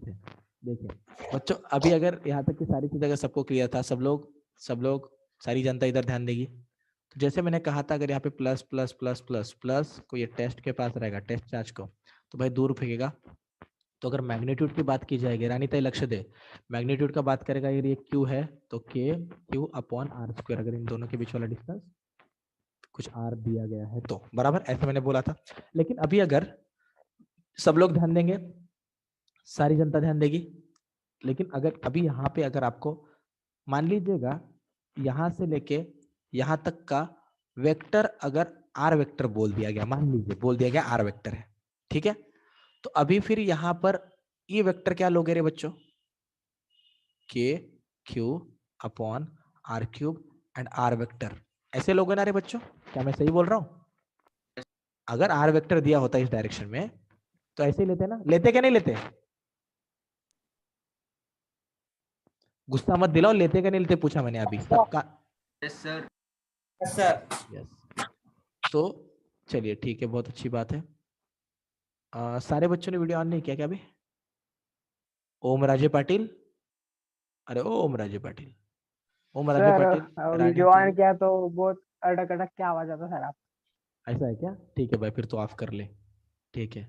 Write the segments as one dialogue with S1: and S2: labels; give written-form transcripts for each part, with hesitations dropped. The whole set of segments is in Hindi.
S1: थे। देखिए बच्चों, अभी अगर यहाँ तक की सारी चीज अगर सबको क्लियर था, सब लोग सारी जनता इधर ध्यान देगी। तो जैसे मैंने कहा था, अगर यहाँ पे plus plus plus plus plus को ये टेस्ट के पास रहेगा, टेस्ट चार्ज को, तो भाई दूर फेंकेगा। तो अगर मैग्नीट्यूड की बात की जाएगी, रानी ताई लक्ष्य दे, मैग्नीट्यूड का बात करेगा, अगर ये क्यू है तो के क्यू अपॉन आर स्क्वायर, अगर इन दोनों के बीच वाला डिस्टेंस कुछ आर दिया गया है तो, बराबर, ऐसे मैंने बोला था। लेकिन अभी अगर सब लोग ध्यान देंगे, सारी जनता ध्यान देगी, लेकिन अगर अभी यहाँ पे अगर आपको मान लीजिएगा यहाँ से लेके यहाँ तक का वेक्टर अगर आर वेक्टर बोल दिया गया, मान लीजिए बोल दिया गया आर वेक्टर है, ठीक है, तो अभी फिर यहाँ पर ई वेक्टर क्या लोगे रे बच्चों, k q upon r cube and r vector, ऐसे लोगे ना रे बच्चों, क्या मैं सही बोल रहा हूं? अगर आर वेक्टर दिया होता इस डायरेक्शन में तो ऐसे ही लेते ना, लेते क्या नहीं लेते? गुस्सा मत दिलाओ, लेते क्या नहीं लेते पूछा मैंने अभी सबका।
S2: Yes sir.
S1: यस, तो चलिए ठीक है, बहुत अच्छी बात है। सारे बच्चों ने वीडियो ऑन नहीं किया क्या अभी? ओम राजे पाटिल, अरे ओम राजे पाटिल, ओम राजे पाटिल, रानी
S3: वीडियो ऑन
S1: ताई,
S3: किया तो बहुत अटक अटक क्या आवाज आता सर आप?
S1: ऐसा है क्या? ठीक है भाई, फिर तो ऑफ कर ले, ठीक है।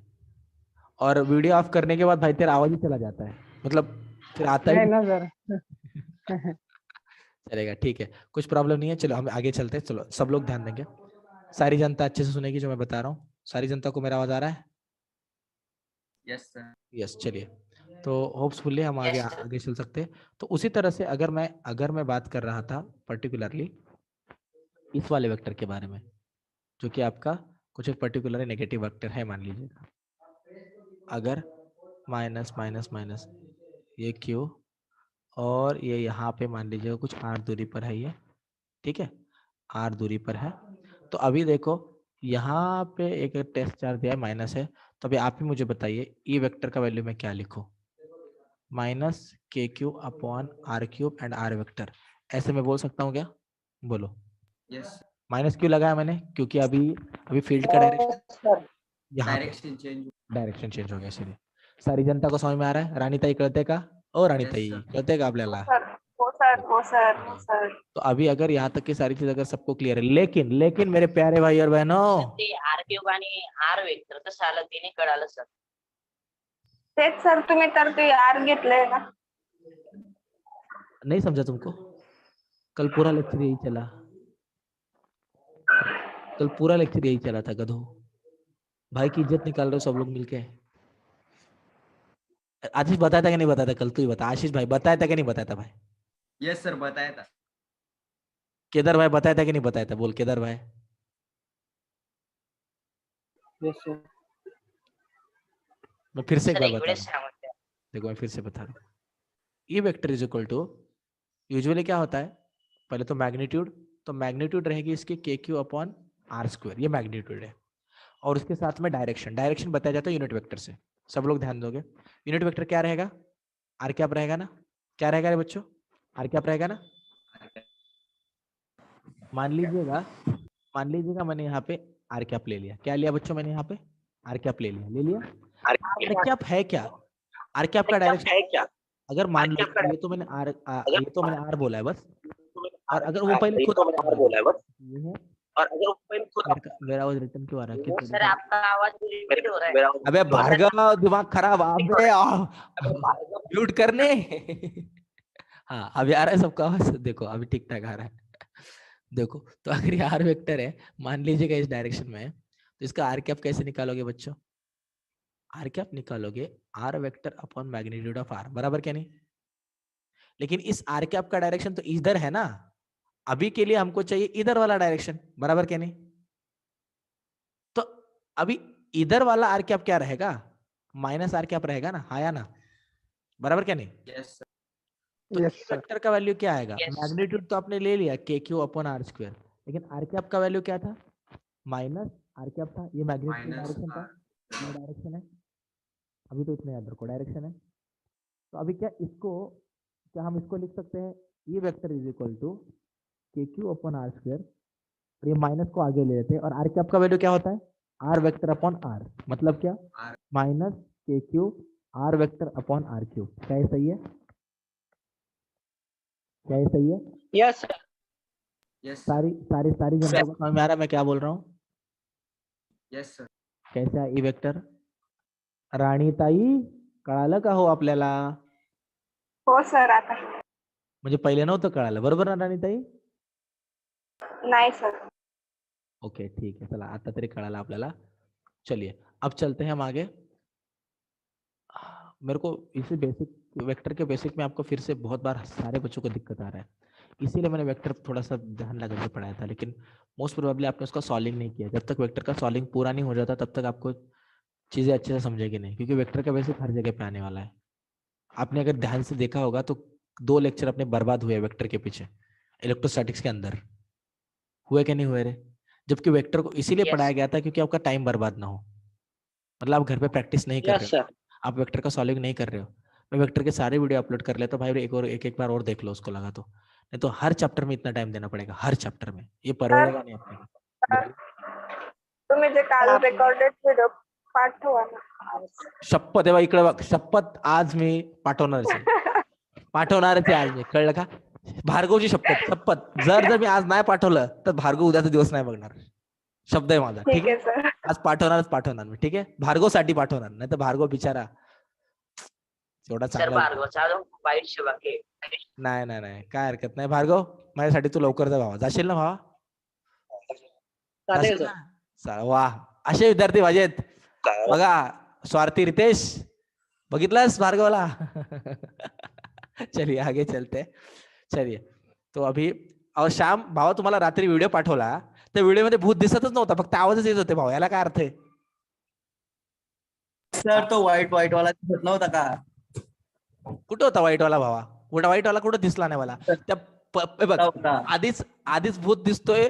S1: और वीडियो ऑफ करने के बाद भाई तेरा आवाज ही चला जाता है, मतलब फिर आता ही
S3: नहीं ना सर।
S1: चलेगा, ठीक है, कुछ प्रॉब्लम नहीं है। चलो हम आगे चलते हैं, चलो सब लोग ध्यान देंगे, सारी जनता अच्छे से सुनेगी जो मैं बता रहा हूँ। सारी जनता को मेरा आवाज आ रहा है?
S2: Yes sir.
S1: यस, चलिए, तो होप्सफुली हम आगे चल सकते हैं। तो उसी तरह से अगर मैं बात कर रहा था पर्टिकुलरली इस वाले वेक्टर के बारे में, जो कि आपका कुछ एक पर्टिकुलर नेगेटिव वेक्टर है, मान लीजिएगा अगर माइनस माइनस माइनस ये क्यू और ये यहाँ पे मान लीजिएगा कुछ आर दूरी पर है ये, ठीक है, आर दूरी पर है। तो अभी देखो यहाँ पे एक टेस्ट चार्ज दिया है, माइनस है, तो अभी आप ही मुझे बताइए ई वेक्टर का वैल्यू मैं क्या लिखूं? Minus k q upon r cube and r vector, ऐसे मैं बोल सकता हूँ क्या? बोलो।
S2: यस।
S1: माइनस क्यों लगाया मैंने? क्योंकि अभी फील्ड का डायरेक्शन यहाँ पे डायरेक्शन चेंज हो गया, इसलिए। सारी जनता को समझ में आ रहा है? रानी ताई कळते का? ओ रानी ताई कळते का आपल्याला? तो अभी अगर यहाँ तक की सारी चीज अगर सबको क्लियर है, लेकिन मेरे प्यारे भाई और बहनों,
S4: आर क्यूब आणि आर वेक्टर कसं आलं ते नाही कळालं सर.
S5: तेच सर, तुम्ही तर ते आर घेतलंय का?
S1: नहीं समझा तुमको? कल पूरा लेक्चर यही चला, कल पूरा लेक्चर यही चला था गधो। भाई की इज्जत निकाल रहे हो सब लोग मिलके। आशीष बताया था कि नहीं बताया था? कल तू ही बता, आशीष भाई बताया था कि नहीं बताया था भाई?
S2: यस सर, बताया था।
S1: केदार भाई बताया था कि नहीं बताया था? बोल केदार भाई।
S3: Yes sir.
S1: मैं फिर से एक
S4: सर
S1: बार
S4: एक
S1: बता
S4: वेळेस
S1: रहा हूँ,
S4: सांगून द्या.
S1: देखो मैं फिर से बता रहा हूँ। E vector is equal to, usually क्या होता है, पहले तो मैग्नीट्यूड रहेगी इसकी k q upon r square, ये मैग्नीट्यूड है, और उसके साथ में डायरेक्शन बताया जाता है यूनिट वेक्टर से। सब लोग ध्यान दोगे, यूनिट वेक्टर क्या रहेगा? आर कैप रहेगा ना? क्या रहेगा रे बच्चों? आर कैप रहेगा ना? मान लीजिएगा मैंने यहाँ पे आर कैप ले लिया, क्या लिया बच्चों मैंने यहाँ पे? आर कैप ले लिया। आर कैप है क्या? आर कैप का डायरेक्शन है क्या? अगर मान लो ये तो मैंने आर बोला है बस, और अगर वो पहले खुद आर बोला है बस, ये है, और अगर वो पहले खुद मेरा आवाज रिटर्न क्यों आ रहा है?
S4: सर आपका आवाज रिपीट हो रहा है.
S1: अबे भार्गव, दिमाग खराब, अबे म्यूट करने। हाँ अभी आ रहा है सबका आवाज? देखो अभी ठीक ठाक आ रहा है। देखो, तो अगर ये आर वेक्टर है, मान लीजिएगा इस डायरेक्शन में है, तो इसका आर कैप कैसे निकालोगे बच्चों? आर कैप निकालोगे r vector upon magnitude of r, बराबर क्या नहीं? लेकिन इस आर कैप का डायरेक्शन तो इधर है ना, अभी के लिए हमको चाहिए इधर वाला डायरेक्शन, बराबर क्या नहीं? तो अभी इधर वाला आर कैप क्या रहेगा? माइनस आर कैप रहेगा ना, हाँ या ना? बराबर क्या नहीं?
S2: Yes sir.
S1: तो
S3: Yes,
S1: ई
S3: sir.
S1: वेक्टर का वैल्यू क्या आएगा?
S4: Yes.
S1: मैग्नीट्यूड तो आपने ले लिया के क्यू अपॉन आर स्क्वायर, लेकिन आर कैप का वैल्यू क्या था? माइनस आर कैप था, ये मैग्नीट्यूड डायरेक्शन था, ये डायरेक्शन है, अभी तो इतना याद रखो डायरेक्शन है। तो अभी क्या हम इसको लिख सकते हैं? E vector is equal to k q upon r square, और ये माइनस को आगे ले लेते हैं, और आर कैप का वैल्यू क्या होता है? आर वेक्टर अपॉन आर, मतलब क्या? Minus k q r vector upon r cube. क्या ये सही है? क्या ये सही है?
S3: Yes sir.
S2: Yes sir.
S1: Sorry sorry सारी जनता को समझ में आ रहा है मैं क्या बोल रहा हूँ?
S2: Yes sir.
S1: कैसे आहे ई वेक्टर? राणीताई कळालं का हो आपल्याला?
S5: हो सर आता.
S1: म्हणजे पहिले नव्हतं कळालं, बरोबर ना राणीताई?
S5: नाही सर.
S1: ओके ठीक है, चला आता तरी कळालं आपल्याला. चलिए अब चलते हैं हम आगे. मेरे को इसी बेसिक वेक्टर के बेसिक में आपको फिर से बहुत बार सारे बच्चों को दिक्कत आ रहा है, इसीलिए मैंने वेक्टर थोड़ा सा ध्यान लगा के पढ़ाया था, लेकिन मोस्ट प्रोबेबली आपने उसका सॉल्विंग नहीं किया. जब तक वेक्टर का सॉल्विंग पूरा नहीं हो जाता तब तक आपको चीजें अच्छे से समझेगी नहीं, क्योंकि वेक्टर का बेसिक हर जगह पे आने वाला है. आपने अगर ध्यान से देखा होगा तो 2 लेक्चर अपने बर्बाद हुए वेक्टर के पीछे, इलेक्ट्रोस्टैटिक्स के अंदर हुए कि नहीं हुए रे? जबकि वेक्टर को इसीलिए
S4: Yes.
S1: पढ़ाया गया था क्योंकि आपका टाइम बर्बाद ना हो. मतलब आप घर पे प्रैक्टिस नहीं कर रहे
S3: यस
S1: हो,
S3: सर।
S1: आप वेक्टर का सॉल्विंग नहीं कर रहे हो. मैं वेक्टर के सारे वीडियो अपलोड कर लेता हूं भाई, एक बार और देख लो उसको लगा तो. नहीं तो हर चैप्टर में इतना टाइम देना पड़ेगा, हर चैप्टर में. ये परवडेगा नहीं आपल्याला. बोलिए.
S5: तुम्ही जे काल रेकॉर्डेड व्हिडिओ पाठवा ना.
S1: शपथ आहे बा, इकडे बघ, शपथ आज मी पाठवणारच आहे. पाठवणारच आहे आज मी, कळलं का? भार्गवची शपथ, शपथ. जर मी आज नाही पाठवलं तर भार्गव उद्याचा दिवस नाही बघणार. शब्द आहे माझा, ठीक
S5: ठीक
S1: आहे?
S5: आहे सर.
S1: आज पाठवणार मी, ठीक आहे? भार्गवसाठी पाठवणार, नाही तर भार्गव बिचारा एवढा
S4: सर
S1: चांगला.
S4: भार्गवचा अजून खूप आयुष्य बाकी आहे.
S1: नाही नाही नाही, काय हरकत नाही भार्गव, माझ्यासाठी तू लवकर जा भावा. जाशील ना भावा?
S3: चालेल
S1: जाशील
S3: सर.
S1: ना? वा, असे विद्यार्थी माझे आहेत बघा. स्वार्थी रितेश, बघितलंस भार्गवला? चलिए आगे चलते. चलिए तो अभी और श्याम भावा, तुम्हाला रात्री व्हिडिओ पाठवला, त्या व्हिडिओ मध्ये भूत दिसतच नव्हता, फक्त आवाजच येत होते भाऊ. याला काय अर्थ आहे?
S6: सर तो व्हाईट वाला दिसत नव्हता का?
S1: कुठं होता व्हाईटवाला भावा? कुठं व्हाईटवाला कुठं दिसला नाही मला. त्या बघ,
S6: नव्हता.
S1: आधीच भूत दिसतोय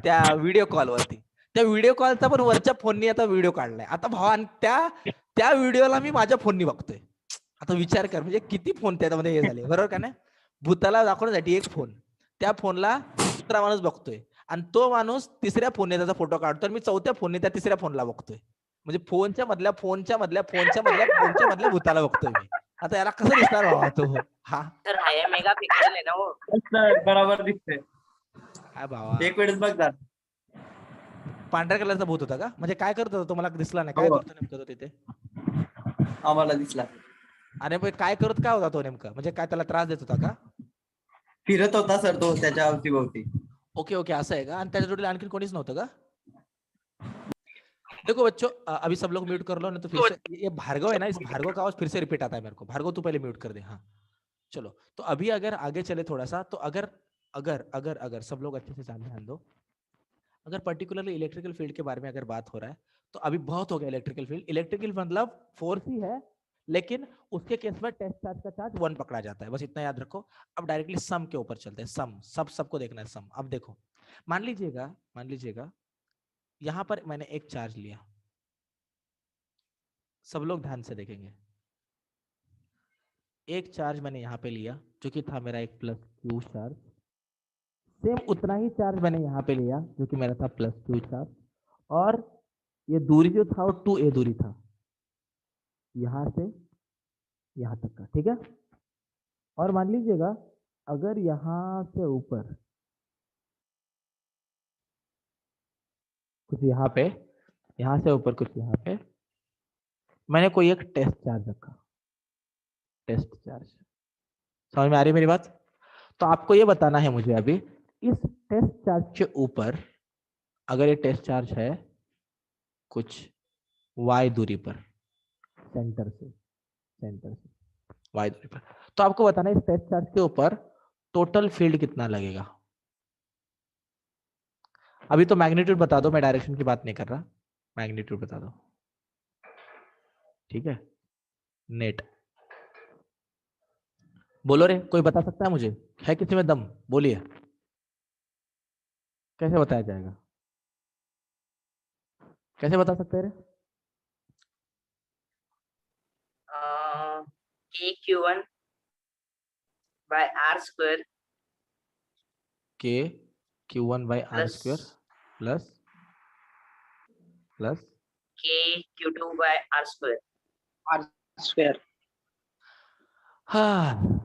S1: त्या व्हिडिओ कॉल वरती. त्या व्हिडिओ कॉलचा पण वरच्या फोननी आता व्हिडिओ काढलाय. आता भावा, आणि त्या व्हिडिओला मी माझ्या फोननी बघतोय. आता विचार कर, म्हणजे किती फोन त्यामध्ये हे झाले, बरोबर का नाही? भूताला दाखवण्यासाठी एक फोन, त्या फोनला दुसरा माणूस बघतोय, आणि तो माणूस तिसऱ्या फोनने त्याचा फोटो काढतोय, मी चौथ्या फोनने त्या तिसऱ्या फोनला बघतोय. म्हणजे फोनच्या मधल्या भूताला बघतोय मी. आता याला कसं दिसणार बाबा तो? हा
S4: सर हाय मेगा पिक्सल आहे ना हो.
S6: सर बरोबर दिसतंय.
S1: काय बाबा,
S6: एक वेळेस बघ जरा.
S1: पांढऱ्या कलरचा भूत होता का? म्हणजे काय करत होता तो, मला दिसला नाही. काय
S6: हो.
S1: करतो नेमकं तो तिथे?
S6: आम्हाला दिसला.
S1: आणि काय होता तो नेमका? म्हणजे काय त्याला त्रास देत होता का?
S6: फिरत होता सर तो त्याच्या अवतीभोवती.
S1: ओके ओके, असं आहे का? आणि त्याच्या जोडीला आणखी कोणीच नव्हतं का? देखो बच्चों, अभी सब लोग म्यूट कर लो, नहीं तो फिर से ये भार्गव है ना, इस भार्गव का आवाज फिर से रिपीट आता है मेरे को. भार्गव तू पहले म्यूट कर दे. हाँ चलो, तो अभी अगर आगे चले थोड़ा सा, तो अगर सब लोग अच्छे से ध्यान दो. अगर पर्टिकुलरली इलेक्ट्रिकल फील्ड के बारे में अगर बात हो रहा है, तो अभी बहुत हो गया इलेक्ट्रिकल फील्ड. इलेक्ट्रिकल मतलब फोर्स ही है, लेकिन उसके केस में टेस्ट चार्ज का चार्ज 1 पकड़ा जाता है, बस इतना याद रखो. अब डायरेक्टली सम के ऊपर चलते हैं. सम सबको देखना है. सम, अब देखो, मान लीजिएगा यहां पर मैंने एक चार्ज लिया. सब लोग ध्यान से देखेंगे. एक चार्ज मैंने यहां पे लिया जो कि था मेरा एक प्लस क्यू चार्ज. सेम उतना ही चार्ज मैंने यहां पे लिया जो कि मेरा था प्लस क्यू चार्ज. और ये दूरी जो था वो 2a दूरी था, यहां से यहां तक का, ठीक है? और मान लीजिएगा अगर यहां से ऊपर कुछ यहां पे, यहां से ऊपर कुछ यहां पे मैंने कोई एक टेस्ट चार्ज रखा. टेस्ट चार्ज समझ में आ रही है मेरी बात? तो आपको ये बताना है मुझे अभी, इस टेस्ट चार्ज के ऊपर अगर ये टेस्ट चार्ज है कुछ y दूरी पर, सेंटर से y दूरी पर, तो आपको बताना है इस टेस्ट चार्ज के ऊपर टोटल फील्ड कितना लगेगा. अभी तो मैग्नीट्यूड बता दो, मैं डायरेक्शन की बात नहीं कर रहा. मैग्नीट्यूड बता दो, ठीक है? नेट बोलो रे, कोई बता सकता है मुझे? है किसी में दम? बोलिए, कैसे बताया जाएगा? कैसे बता सकते हैं रे?
S4: KQ1 by R square
S1: K Q1 by R
S4: plus
S1: square plus
S4: KQ2 by R square.
S3: Square.
S1: हाँ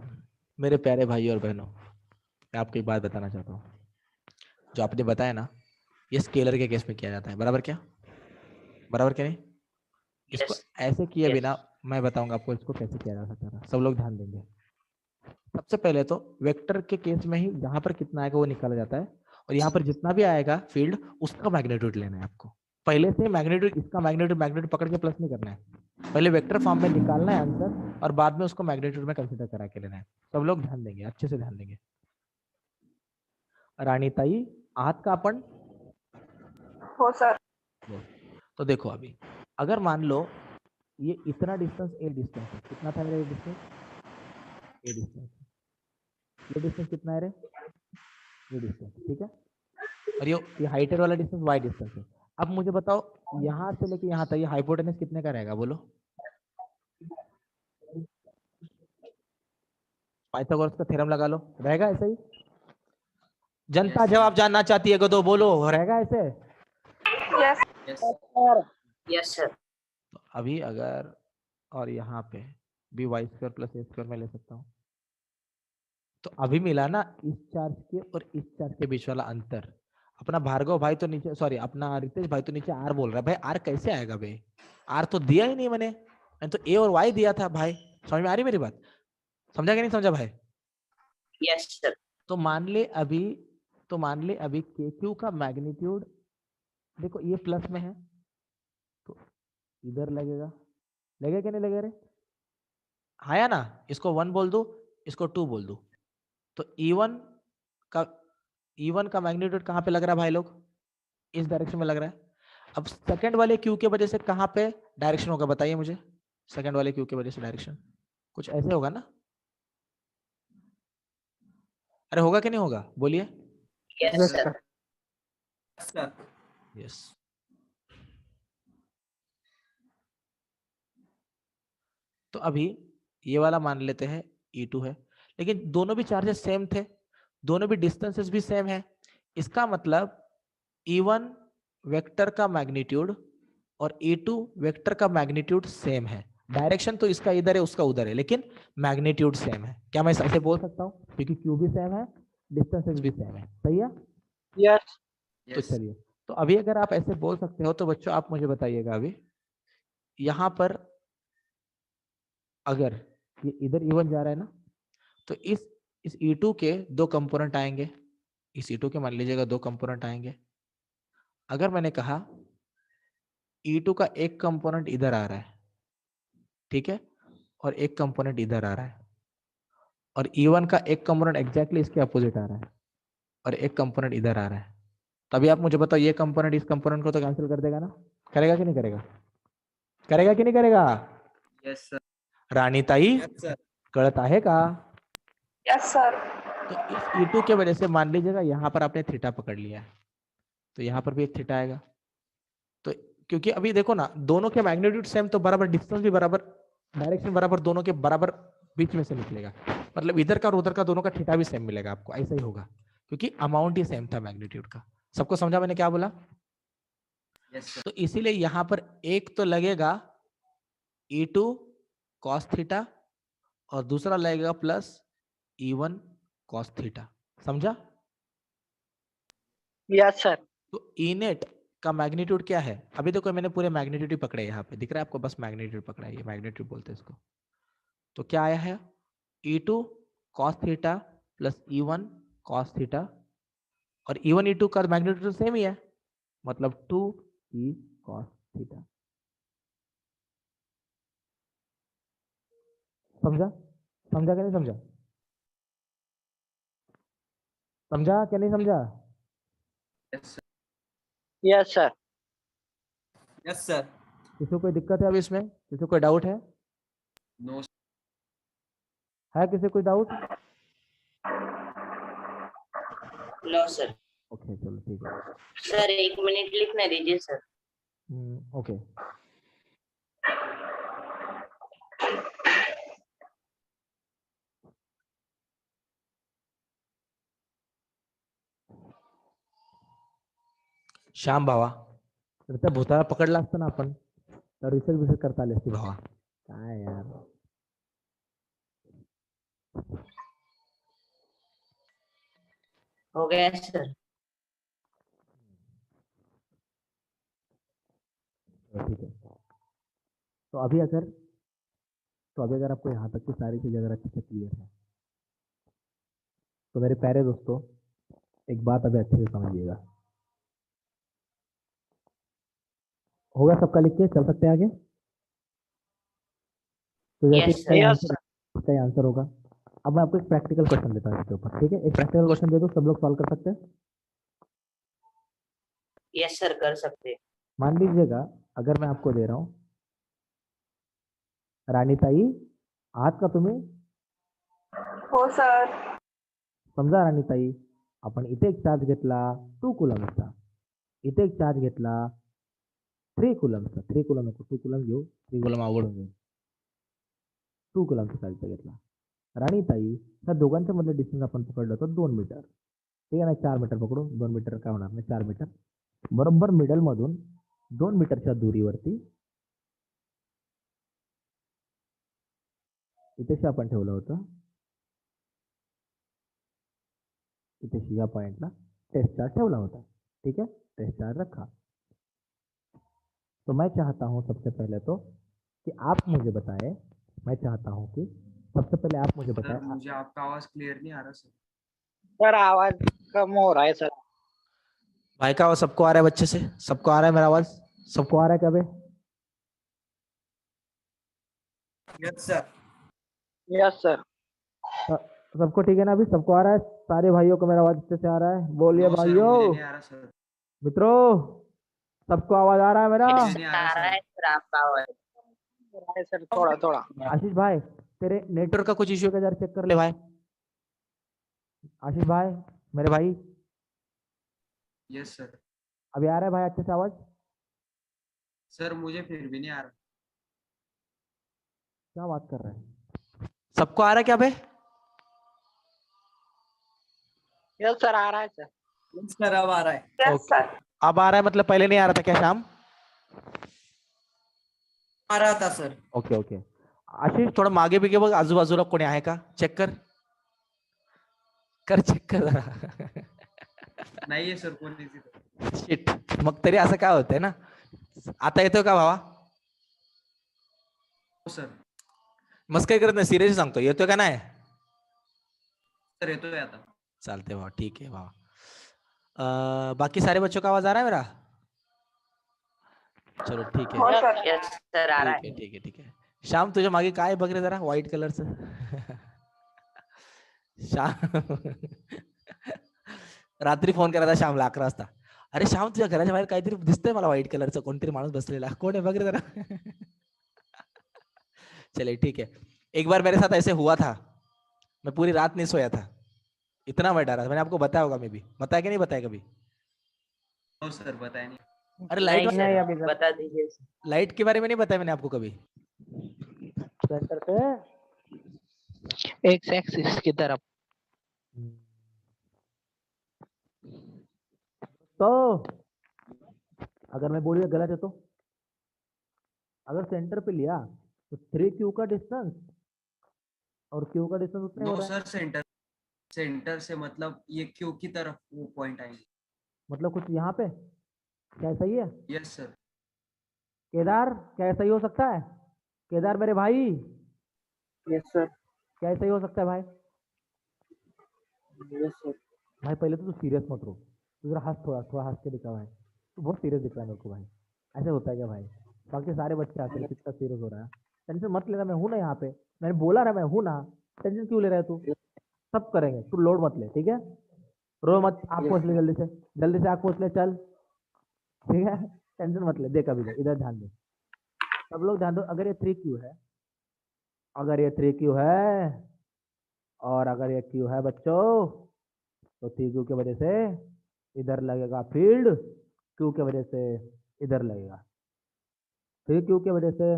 S1: मेरे प्यारे भाई और बहनों, मैं आपको एक बात बताना चाहता हूँ। जो आपने बताया ना, ये स्केलर के केस में किया जाता है, बराबर क्या? बराबर क्या नहीं? इसको
S4: Yes.
S1: ऐसे किए
S4: Yes.
S1: बिना मैं बताऊंगा आपको इसको कैसे किया जा सकता था। सब लोग ध्यान देंगे। सबसे पहले तो वेक्टर के केस में ही यहाँ पर कितना आएगा वो निकाला जाता है, और यहाँ पर जितना भी आएगा फील्ड उसका मैग्नीट्यूड लेना है आपको। पहले से मैग्नीट्यूड, इसका मैग्नीट्यूड पकड़ के प्लस नहीं करना है, पहले वेक्टर फॉर्म में निकालना है आंसर और बाद में उसको मैग्नीट्यूड में कंसीडर करा के लेना है। सब लोग ध्यान देंगे, अच्छे से ध्यान देंगे। राणीताई आहात का आपण?
S5: हो सर।
S1: तो देखो अभी अगर मान लो ये इतना डिस्टेंस ए डिस्टेंस है, कितना था मेरा ये डिस्टेंस? ए डिस्टेंस। ये डिस्टेंस कितना है रे? ये डिस्टेंस, ठीक है। और ये हाइटेड वाला डिस्टेंस वाई डिस्टेंस है। अब मुझे बताओ यहाँ से लेके यहाँ तक ये हाइपोटेनस कितने का रहेगा बोलो? पाइथागोरस का थ्योरम लगा लो, रहेगा ऐसे ही? जनता
S2: Yes, sir.
S1: जवाब जानना चाहती है तो बोलो, रहेगा ऐसे?
S5: Yes
S2: Yes.
S4: Yes, sir.
S1: तो अभी अगर और यहाँ पे बी वाई स्क्वायर प्लस ए स्क्वायर में ले सकता हूँ, तो अभी मिला ना इस चार्ज के और इस चार्ज के बीच वाला अंतर। अपना भार्गव भाई तो नीचे, सॉरी अपना रितेश भाई तो नीचे आर बोल रहा है। भाई आर कैसे आएगा भाई? आर तो दिया ही नहीं मैंने तो ए और वाई दिया था भाई। समझ में आ रही मेरी बात? समझा कि नहीं समझा भाई?
S4: Yes, sir.
S1: तो मान ले अभी के क्यू का मैग्नीट्यूड देखो, ये प्लस में है तो इधर लगेगा, लगेगा कि नहीं लगेगा रे? आया ना? इसको 1 बोल दो, इसको 2 बोल दो, तो E1 का मैग्नीट्यूड कहाँ पे लग रहा है भाई लोग? इस डायरेक्शन में लग रहा है। अब सेकंड वाले क्यू के वजह से कहाँ पे डायरेक्शन होगा बताइए मुझे? सेकंड वाले क्यू के वजह से डायरेक्शन कुछ ऐसे होगा ना? अरे होगा कि नहीं होगा? बोलिए।
S4: Yes,
S3: yes
S4: sir.
S3: Sir.
S6: Sir
S1: yes. तो अभी ये वाला मान लेते हैं E2 है, लेकिन दोनों भी चार्जेस सेम थे, दोनों भी डिस्टेंसेस भी सेम है। इसका मतलब E1 वेक्टर का मैग्नीट्यूड और E2 वेक्टर का मैग्नीट्यूड सेम है। डायरेक्शन तो इसका इधर है उसका उधर है, लेकिन मैग्नीट्यूड सेम है। क्या मैं ऐसे बोल सकता हूँ? क्योंकि क्यू भी सेम है, डिस्टेंसेस भी सेम है, सही है?
S3: यस।
S1: तो
S2: Yes.
S1: चलिए, तो अभी अगर आप ऐसे बोल सकते हो तो बच्चों आप मुझे बताइएगा, अभी यहाँ पर अगर ये इधर E1 जा रहा है ना, तो इस E2 के 2 कंपोनेंट आएंगे, इस E2 के मान लीजिएगा 2 कंपोनेंट आएंगे। अगर मैंने कहा E2 का एक कंपोनेंट इधर आ रहा है, ठीक है, और एक कंपोनेंट इधर आ रहा है, और E1 का एक कंपोनेंट एग्जैक्टली इसके अपोजिट आ रहा है, और एक कंपोनेंट इधर आ रहा है, तभी आप मुझे बताओ ये कंपोनेंट इस कंपोनेंट को तो कैंसिल कर देगा ना? करेगा कि नहीं करेगा? करेगा कि नहीं करेगा?
S2: Yes, sir.
S1: राणीताई
S6: यस सर
S1: कळत आहे का?
S5: Yes sir.
S1: तो इस E2 के वजह से मान लीजिएगा यहाँ पर आपने थीटा पकड़ लिया है, तो यहाँ पर भी एक थीटा आएगा। तो क्योंकि अभी देखो ना, दोनों के मैग्नीट्यूड सेम, तो बराबर डिस्टेंस भी बराबर, डायरेक्शन बराबर, दोनों के बराबर बीच में से निकलेगा। मतलब इधर का और उधर का दोनों का थीटा भी सेम मिलेगा आपको, ऐसा ही होगा क्योंकि अमाउंट ही सेम था मैग्नीट्यूड का। सबको समझा मैंने क्या बोला?
S2: Yes, sir.
S1: तो इसीलिए यहाँ पर एक तो लगेगा E2 cos थीटा और दूसरा लगेगा प्लस E1 cos थीटा। समझा?
S3: Yes sir.
S1: तो इनेट का मैग्नीट्यूड क्या है? अभी देखो मैंने पूरे मैग्नीट्यूड ही पकड़े, यहाँ पे दिख रहा है आपको? बस मैग्नीट्यूड पकड़ा है, ये मैग्नीट्यूड बोलते हैं इसको। तो क्या आया है? E2 cos theta plus E1 cos theta, और E1 E2 का मैग्नीट्यूड सेम ही है, मतलब 2E cos थीटा। समझा? समझा कि नहीं समझा? समझा क्या नहीं समझा?
S2: Yes, sir.
S3: Yes sir.
S6: Yes sir
S1: किसी को कोई दिक्कत है अभी इसमें? किसी को कोई डाउट है?
S2: No, sir.
S1: है किसी को कोई डाउट?
S4: No, sir.
S1: ओके चलो ठीक है।
S4: Sir, 1 मिनट लिखने दीजिए सर।
S1: ओके। श्याम भावा, तर त्या भूताला पकडला असतं ना आपण, तर रिसर्च करता आली असती भावा। क्या है यार,
S4: हो गया सर।
S1: ठीक है। तो अभी अगर आपको यहाँ तक की सारी चीजें अगर अच्छे से क्लियर है, तो मेरे प्यारे दोस्तों एक बात अभी अच्छे से समझिएगा। होगा सबका, लिख के चल सकते हैं आगे। तो जैसे
S4: Yes,
S1: इसका
S4: sir.
S3: Yes,
S1: इसका आंसर होगा। अब मैं आपको एक प्रैक्टिकल क्वेश्चन देता हूँ इसके ऊपर, ठीक है। एक प्रैक्टिकल क्वेश्चन दे दो, सब लोग सॉल्व कर सकते हैं।
S4: यस सर, कर सकते हैं।
S1: मान लीजिएगा अगर मैं आपको दे रहा हूँ, राणीताई आज का तुम्ही
S5: हो सर.
S1: समजा राणीताई, आपण इथे एक चार्ज घेतला 2 कुलम्बचा, इथे एक चार्ज घेतला 3 कुलम्बचा, 3 कुलम नको 2 कुलम घेऊ, 3 कुलम आवडून घेऊ, 2 कुलमचा चार्ज घेतला. राणीताई ह्या दोघांच्या मधलं डिस्टन्स आपण पकडलं तर 2 मीटर, ठीक आहे ना. 4 मीटर पकडू, 2 मीटर काय होणार नाही, 4 मीटर बरोबर. मिडल मधून 2 मीटरच्या दूरीवरती इथेशी आपण ठेवलं होतं, इथेशी या पॉइंटला टेस्ट चार्ज ठेवला होता, ठीक है. टेस्ट चार्ज रखा. तो मैं चाहता हूं सबसे पहले तो कि आप मुझे बताएं, मैं चाहता हूं कि सबसे पहले आप मुझे
S2: सर
S1: बताएं.
S2: मुझे आपका आवाज क्लियर नहीं आ रहा सर.
S3: सर आवाज कम हो रहा है सर.
S1: भाई का आवाज सबको आ रहा है, बच्चे से सबको आ रहा है मेरा आवाज, सबको आ रहा है क्या बे?
S6: Yes, sir.
S3: Yes sir.
S1: सबको ठीक है ना? अभी सबको आ रहा है, सारे भाइयों को मेरा आवाज अच्छे से आ रहा है? बोलिए
S2: नो सर,
S1: भाइयों,
S2: मुझे नहीं आ रहा सर.
S1: मित्रों, सबको आवाज आ रहा है मेरा?
S2: मुझे
S4: Yes,
S2: नहीं
S4: sir,
S2: आ रहा
S4: आ रहा
S2: सर.
S4: है सर आपका आवाज।
S3: सर थोड़ा थोड़ा.
S1: आशीष भाई तेरे नेटवर्क का कुछ इश्यू है, जरा चेक कर ले भाई। आशीष भाई मेरे भाई,
S2: यस सर.
S1: अभी आ रहा है भाई अच्छे से आवाज?
S2: सर मुझे फिर भी नहीं आ रहा.
S1: क्या बात कर रहे हैं? सबको आ रहा है क्या बे?
S3: यस सर आ रहा है सर.
S6: Yes, sir, अब आ रहा है.
S5: Yes,
S1: Okay.
S5: sir.
S1: अब आ रहा है, मतलब पहले नहीं आ रहा था क्या श्याम?
S6: आ रहा था सर.
S1: Okay okay. आशीष थोडं मागे बिगे बघ, आजूबाजूला कोणी आहे का, चेक कर कर, चेक कर जरा.
S2: नाही आहे सर कोणी तिथं.
S1: शिट, मग तरी असं काय होतंय ना. आता येतोय का भावा?
S2: हो सर.
S1: मस्त काही करत नाही, सिरियसली सांगतो, येतोय का नाही?
S2: सर येतोय आता.
S1: चालते भावा, ठीक है भावा. बाकी सारे बच्चों का आवाज आ रहा है मेरा? चलो ठीक है,
S5: हो सर.
S4: यस सर, आ रहा
S1: ठीक
S4: है।
S1: है ठीक है ठीक है. श्याम तुझ्या मागे काय बघ रे जरा, व्हाईट कलरचं. श्याम रात्री फोन करायचा श्यामला 11 वाजता. अरे श्याम तुझ्या घराच्या बाहेर काहीतरी दिसतंय मला व्हाईट कलरचं, कोणतरी माणूस बसलेला, कोण आहे बघ रे जरा. चलिए ठीक है. एक बार मेरे साथ ऐसे हुआ था, मैं पूरी रात नहीं सोया था, इतना मैं डरा था. मैंने आपको बताया होगा, मैं भी बताया कि नहीं बताया कभी?
S2: हो सर बताया नहीं.
S1: अरे लाइट
S4: नहीं
S3: नहीं
S4: सर,
S3: अभी सर.
S4: बता दीजिए।
S1: लाइट के बारे में नहीं बताया मैंने आपको कभी? सेंटर पे
S3: एक्स एक्सिस की तरफ.
S1: तो अगर मैं बोलिए गलत है तो, अगर सेंटर पे लिया तो 3Q का डिस्टेंस और Q का डिस्टेंस उतना ही हो
S2: नो
S1: रहा है.
S2: सर, सेंटर से मतलब ये क्यू की तरफ वो पॉइंट आएंगे.
S1: मतलब कुछ यहाँ पे, क्या सही है?
S2: Yes sir.
S1: केदार क्या सही हो सकता है? केदार मेरे भाई,
S3: यस सर.
S1: क्या सही हो सकता है भाई?
S3: Yes sir.
S1: भाई पहले तो तू सीरियस मत रो, तू जरा हंस, थोड़ा थोड़ा हंस के दिखा भाई, तू बहुत सीरियस दिख रहा है मेरे को भाई. ऐसे होता है क्या भाई? बाकी सारे बच्चे आते हैं, कितना सीरियस हो रहा है. टेंशन मत लेना, मैं हूं ना यहाँ पे, मैंने बोला ना मैं हूं ना, टेंशन क्यों ले रहा है तू? सब करेंगे, तू लोड मत ले, ठीक है. रो मत, आँख पोंछ ले, जल्दी से आँख पोंछ ले, चल ठीक है. टेंशन मत ले, देख अभी इधर ध्यान दे, सब लोग ध्यान दो. अगर ये 3Q है, अगर ये 3Q है और अगर ये Q है बच्चों, तो 3Q की वजह से इधर लगेगा फील्ड, Q की वजह से इधर लगेगा. 3Q की वजह से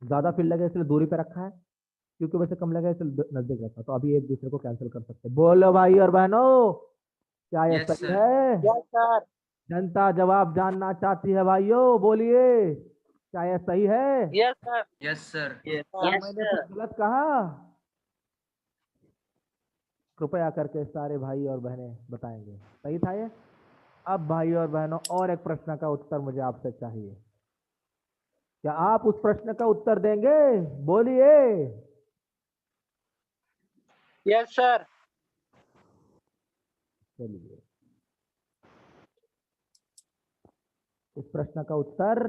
S1: ज्यादा फील्ड लगेगा इसलिए दूरी पे रखा है, Q की वजह से कम लगेगा इसलिए नजदीक रखा. तो अभी एक दूसरे को कैंसिल कर सकते हैं. बोलो भाई और बहनों, क्या ये
S2: Yes,
S1: सही
S2: sir.
S1: है?
S3: Yes sir.
S1: जनता जवाब जानना चाहती है भाइयों, बोलिए. क्या यह सही है?
S3: Yes sir.
S2: Yes sir.
S1: क्या
S4: Yes,
S1: मैंने
S4: sir.
S1: कुछ गलत कहा? कृपया करके सारे भाई और बहनें बताएंगे सही था ये। अब भाई और बहनों और एक प्रश्न का उत्तर मुझे आपसे चाहिए। क्या आप उस प्रश्न का उत्तर देंगे? बोलिए।
S3: Yes sir.
S1: चलिए, इस प्रश्न का उत्तर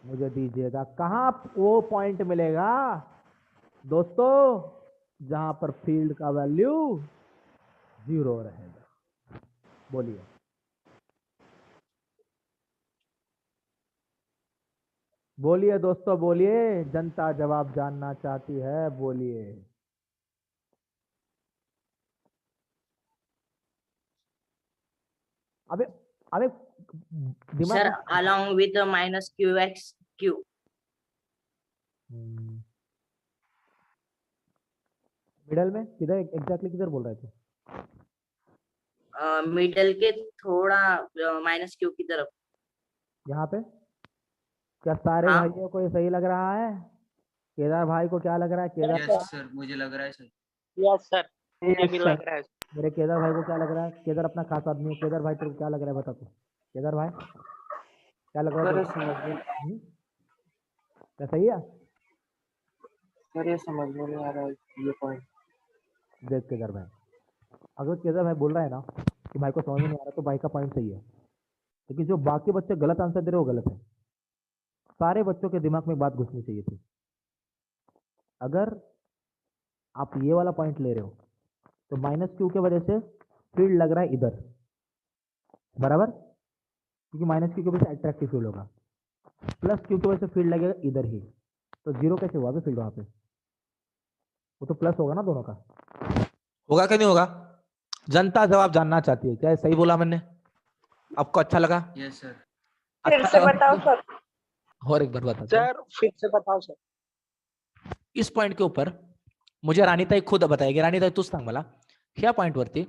S1: मुझे दीजिएगा। कहाँ वो पॉइंट मिलेगा दोस्तों जहां पर फील्ड का वैल्यू 0 रहेगा? बोलिए। बोलिए दोस्तों, बोलिए। जनता जवाब जानना चाहती है, बोलिए। अबे अबे दिमाग
S4: Sir,
S1: मत-
S4: along with the minus qx q.
S1: Middle में किधर एग्जैक्टली किधर बोल रहे थे?
S4: मिडल के थोड़ा माइनस क्यू की तरफ।
S1: यहाँ पे क्या सारे
S4: हाँ।
S1: भाइयों को ये सही लग रहा है? केदार भाई को क्या लग रहा है? केदार
S2: यस सर, मुझे लग रहा है सर।
S3: Yes sir. मुझे भी लग रहा है।
S1: मेरे केदार भाई को क्या लग रहा है? केदार अपना खास आदमी है। केदार भाई तेरे को क्या लग रहा है बता तू। केदार भाई क्या लग रहा है
S3: सर ये
S1: तेरे को?
S3: समझ में
S1: क्या सही है?
S3: सर ये समझ में नहीं आ रहा है ये पॉइंट।
S1: देख केदार भाई, अगर केदार भाई बोल रहा है ना कि भाई को समझ में नहीं आ रहा तो भाई का पॉइंट सही है, लेकिन जो बाकी बच्चे गलत आंसर दे रहे हो वो गलत है। सारे बच्चों के दिमाग में बात घुसनी चाहिए थी। अगर आप ये वाला पॉइंट ले रहे हो तो माइनस क्यू की वजह से फील्ड लग रहा है इधर, बराबर, क्योंकि माइनस क्यू की वजह से अट्रैक्टिव फील्ड होगा। प्लस क्यू की वजह से फील्ड लगेगा इधर ही, तो 0 कैसे हुआ फील्ड वहां पे? वो तो प्लस होगा ना दोनों का। होगा कि नहीं होगा? जनता जवाब जानना चाहती है। क्या सही बोला मैंने? आपको अच्छा लगा?
S2: Yes sir.
S5: फिर से बताओ सर।
S1: और एक बार बता दो।
S3: सर फिर से बताओ सर।
S1: इस पॉइंट के ऊपर मुझे राणीताई खुद बताएगी। राणीताई तूच सांग मला, ह्या पॉइंट वरती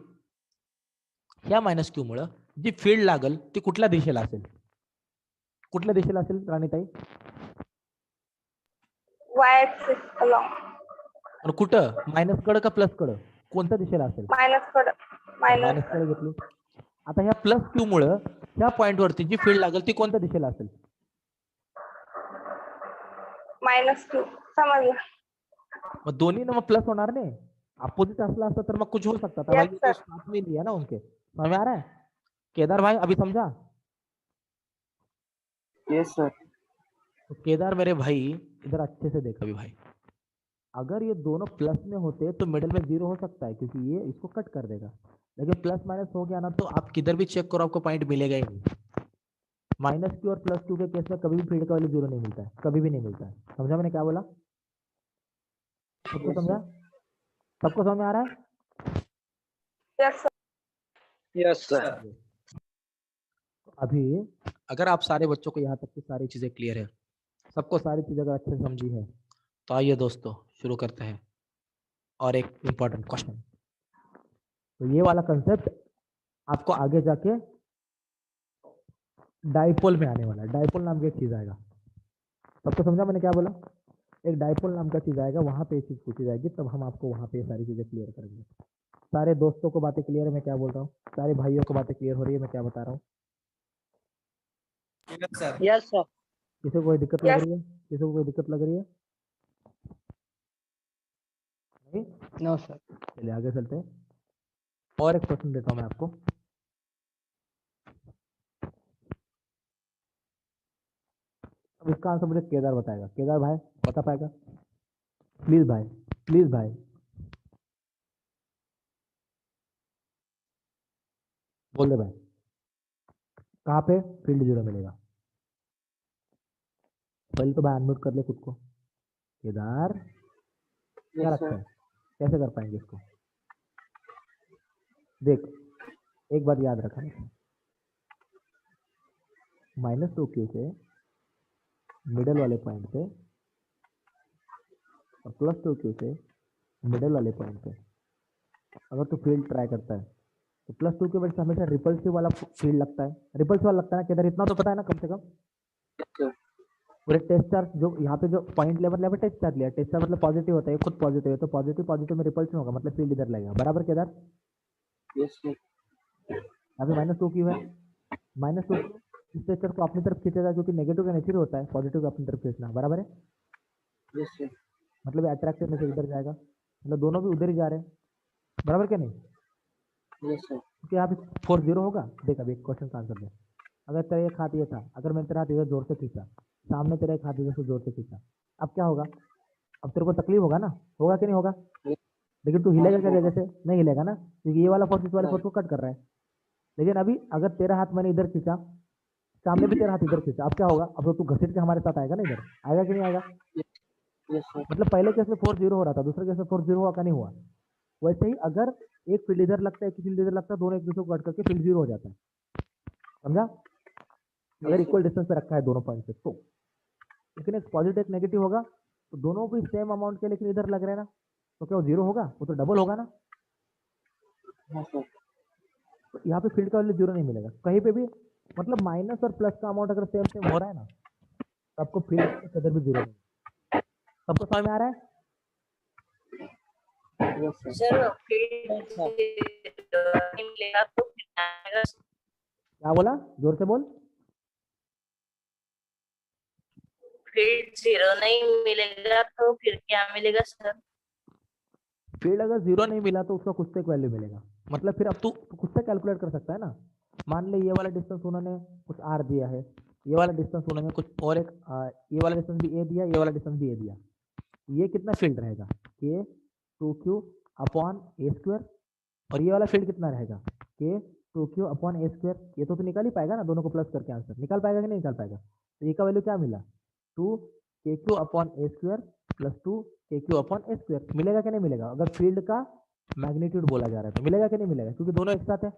S1: ह्या मायनस क्यू मुळे जी फील्ड लागल ती कुठल्या दिशेला असेल? कुठल्या दिशेला असेल राणीताई?
S5: वाय ऍक्सिस अलॉंग.
S1: आणि कुठं? मायनस कड का प्लस कड? कोणत्या दिशेला असेल?
S5: मायनस कडे.
S1: मायनस
S5: मायनस
S1: कडे घेतली. आता ह्या प्लस क्यू मुळे ह्या पॉइंट वरती जी फील्ड लागल ती कोणत्या दिशेला असेल?
S5: Minus Q. समजलं.
S1: मग दोन्ही ना मग प्लस होणार नाही. अपोजिट असला असता तर मग कुछ हो सकता था।
S5: Yes,
S1: भाई ये तो
S5: sir.
S1: साथ में लिया ना उनके, समझ में आ रहा है? केदार भाई अभी समझा?
S3: Yes sir.
S1: तो केदार मेरे भाई इधर अच्छे से देखा भी भाई, अगर ये दोनों प्लस में होते तो मिडिल में 0 हो सकता है क्योंकि ये इसको कट कर देगा, लेकिन प्लस माइनस हो गया ना तो आप किधर भी चेक करो आपको पॉइंट मिलेगा ही नहीं। माइनस क्यू और प्लस क्यू के केस में कभी भी फील्ड का वैल्यू 0 नहीं मिलता है, कभी भी नहीं मिलता है। समझा मैंने क्या बोला? सबको समझा? सबको समझ में आ रहा है?
S5: Yes sir.
S3: Yes sir.
S1: अभी अगर आप सारे बच्चों को यहाँ तक की सारी चीजें क्लियर है, सबको सारी चीजें अगर अच्छे से समझी है, तो आइए दोस्तों शुरू करते हैं और एक इम्पॉर्टेंट क्वेश्चन। तो ये वाला कंसेप्ट आपको आगे जाके डाइपोल में आने वाला है। डाइपोल नाम की एक चीज आएगा। सबको समझा मैंने क्या बोला? एक डाइपोल नाम का चीज आएगा, वहां पे एक चीज पूछी जाएगी, तब हम आपको वहां पे सारी चीजें क्लियर करेंगे। सारे दोस्तों को बातें क्लियर है मैं क्या बोल रहा हूँ? सारे भाइयों को बातें क्लियर हो रही है मैं क्या बता रहा हूँ?
S6: Yes sir.
S3: Yes sir.
S1: किसी को कोई दिक्कत लग रही है? किसी को कोई दिक्कत लग रही है? नहीं?
S3: No sir.
S1: चलिए आगे चलते हैं। और एक क्वेश्चन देता हूं मैं आपको। अब इसका आंसर मुझे केदार बताएगा। केदार भाई बता पाएगा? प्लीज भाई, प्लीज भाई। बोल दे भाई, कहाँ पे फील्ड 0 मिलेगा? पहले तो भाई अनम्यूट कर ले खुद को। केदार क्या लगता है कैसे कर पाएंगे इसको? देख एक बात याद रखा, -2q से मिडल वाले पॉइंट पे और +2q से मिडल वाले पॉइंट पे अगर तू फील्ड ट्राई करता है तो +2 के वजह से हमेशा रिपल्सिव वाला फील्ड लगता है। रिपल्सिव वाला लगता है केदार, इतना तो पता है ना कम से कम? और एक टेस्ट चार्ज जो यहाँ पे जो पॉइंट लेवल पे टेस्ट चार्ज लिया, टेस्ट चार्ज मतलब पॉजिटिव होता है, खुद पॉजिटिव है, तो पॉजिटिव पॉजिटिव में रिपल्शन होगा, मतलब फील्ड इधर लगेगा, बराबर केदार?
S3: Yes sir.
S1: यहाँ पे -2 क्यों है? -2 इस टेस्टर को अपनी तरफ खींचेगा, क्योंकि नेगेटिव का नेचर होता है पॉजिटिव को अपनी तरफ खींचना, बराबर है?
S3: Yes sir.
S1: मतलब अट्रैक्टिव नेचर इधर जाएगा, मतलब दोनों भी उधर ही जा रहे हैं, बराबर क्या नहीं?
S3: Yes sir.
S1: क्योंकि यहाँ पे 4 0 होगा। देख अभी क्वेश्चन का आंसर दे। अगर तेरा एक हाथ ये था, अगर मैंने तेरा हाथ इधर जोर से खींचा, सामने तेरा एक हाथ इधर से जोर से खींचा, अब क्या होगा? अब तेरे को तकलीफ होगा ना, होगा कि नहीं होगा? लेकिन तू हिलेगा क्या जगह से? नहीं हिलेगा ना, क्योंकि ये वाला फोर्स इस वाले फोर्स को कट कर रहा है। लेकिन अभी अगर तेरा हाथ मैंने इधर खींचा, सामने भी तेरा हाथ इधर खींचा, अब क्या होगा? अब तो तू घसीट के हमारे साथ आएगा ना, इधर आएगा कि नहीं आएगा?
S3: Yes sir.
S1: मतलब पहले केस में 4 0 हो रहा था, दूसरे केस में 4 0 हुआ का नहीं हुआ? वैसे ही अगर एक फील्ड इधर लगता है, एक फील्ड इधर लगता है, दोनों एक दूसरे को कट करके फील्ड 0 हो जाता है, समझा? अगर इक्वल डिस्टेंस पे रखा है दोनों पॉइंट से तो। लेकिन एक पॉजिटिव एक नेगेटिव होगा तो दोनों भी सेम अमाउंट के, लेकिन इधर लग रहे हैं ना, तो क्या वो 0 होगा? वो तो डबल होगा ना।
S3: हाँ सर।
S1: तो यहाँ पे फील्ड का वैल्यू 0 नहीं मिलेगा कहीं पे भी, मतलब माइनस और प्लस का अमाउंट अगर सेम सेम हो रहा है ना, तो आपको फील्ड इधर भी 0 मिलेगा। सबको समझ में आ रहा है?
S3: Yes sir.
S4: सर फील्ड नहीं मिलेगा तो फिर क्या आएगा?
S1: क्या बोला? जोर से बोल।
S4: फील्ड 0 नहीं मिलेगा तो फिर क्या मिलेगा सर?
S1: फील्ड अगर 0 नहीं मिला तो उसका कुछ तो एक वैल्यू मिलेगा, मतलब फिर अब तू खुद से कैलकुलेट कर सकता है ना। मान ले ये वाला डिस्टेंस उन्होंने कुछ आर दिया है, ये वाला डिस्टेंस उन्होंने कुछ और एक ये वाला डिस्टेंस भी ए दिया, ये वाला डिस्टेंस भी ए दिया, ये कितना फील्ड रहेगा? के 2q अपॉन ए स्क्वायर। और ये वाला फील्ड कितना रहेगा? के 2q अपॉन ए स्क्वायर। ये तो निकाल ही पाएगा ना, दोनों को प्लस करके आंसर निकाल पाएगा कि नहीं निकाल पाएगा? तो ये का वैल्यू क्या मिला? 2kq अपॉन ए स्क्वायर प्लस 2kq अपॉन ए स्क्वायर। मिलेगा कि नहीं मिलेगा? अगर फील्ड का मैग्नीट्यूड बोला जा रहा है तो मिलेगा कि नहीं मिलेगा? क्योंकि दोनों एक साथ है,